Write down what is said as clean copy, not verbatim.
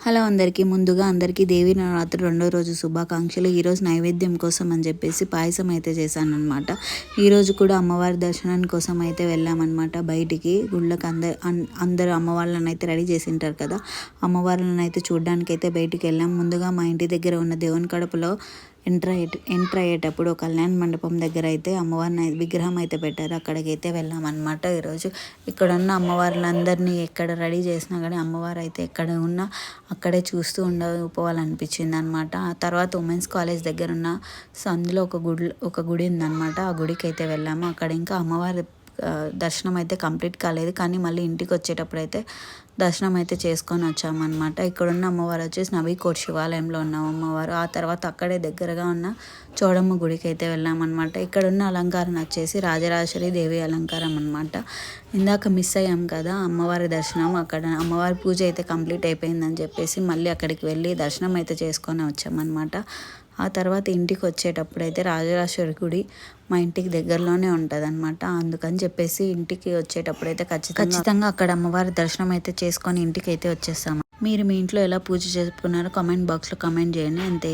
Hello అందరికీ ముందుగా అందరికీ దేవి నవరాత్రి రెండో రోజు శుభాకాంక్షలు. ఈరోజు నైవేద్యం కోసం అని చెప్పేసి పాయసం అయితే చేశానమాట. ఈరోజు కూడా అమ్మవారి దర్శనం కోసం అయితే వెళ్ళామన్నమాట. బయటికి గుళ్ళకి అందరు అమ్మవార్లను అయితే రెడీ చేసి ఉంటారు కదా, అమ్మవార్లను అయితే చూడడానికి అయితే బయటికి వెళ్ళాం. ముందుగా మా ఇంటి దగ్గర ఉన్న దేవుని కడపలో ఎంటర్ అయ్యేటప్పుడు కళ్యాణ మండపం దగ్గర అయితే అమ్మవారిని విగ్రహం అయితే పెట్టారు. అక్కడికి అయితే వెళ్ళామన్నమాట. ఈరోజు ఇక్కడ ఉన్న అమ్మవార్లందరినీ ఎక్కడ రెడీ చేసినా కానీ అమ్మవారు అయితే ఎక్కడ ఉన్నా అక్కడే చూస్తూ ఉండిపోవాలనిపించింది అనమాట. ఆ తర్వాత ఉమెన్స్ కాలేజ్ దగ్గర ఉన్న సందులో ఒక గుడి ఉందన్నమాట. ఆ గుడికి అయితే వెళ్ళాము. అక్కడ ఇంకా అమ్మవారి దర్శనం అయితే కంప్లీట్ కాలేదు, కానీ మళ్ళీ ఇంటికి వచ్చేటప్పుడు అయితే దర్శనం అయితే చేసుకొని వచ్చామన్నమాట. ఇక్కడున్న అమ్మవారు వచ్చేసి నవీకోట్ శివాలయంలో ఉన్న అమ్మవారు. ఆ తర్వాత అక్కడే దగ్గరగా ఉన్న చోడమ్మ గుడికి అయితే వెళ్ళామన్నమాట. ఇక్కడున్న అలంకారం వచ్చేసి రాజరాజేశ్వరి దేవి అలంకారం అనమాట. ఇందాక మిస్ అయ్యాం కదా అమ్మవారి దర్శనం. అక్కడ అమ్మవారి పూజ అయితే కంప్లీట్ అయిపోయిందని చెప్పేసి మళ్ళీ అక్కడికి వెళ్ళి దర్శనం అయితే చేసుకొని వచ్చామన్నమాట. ఆ తర్వాత ఇంటికి వచ్చేటప్పుడు అయితే రాజరాజేశ్వరి గుడి మా ఇంటికి దగ్గరలోనే ఉంటుంది అనమాట. అందుకని చెప్పేసి ఇంటికి వచ్చేటప్పుడు అయితే ఖచ్చితంగా అక్కడ అమ్మవారి దర్శనం అయితే చేసుకొని ఇంటికి అయితే వచ్చేస్తాము. మీరు మీ ఇంట్లో ఎలా పూజ చేసుకున్నారో కామెంట్ బాక్స్లో కామెంట్ చేయండి. అంతే.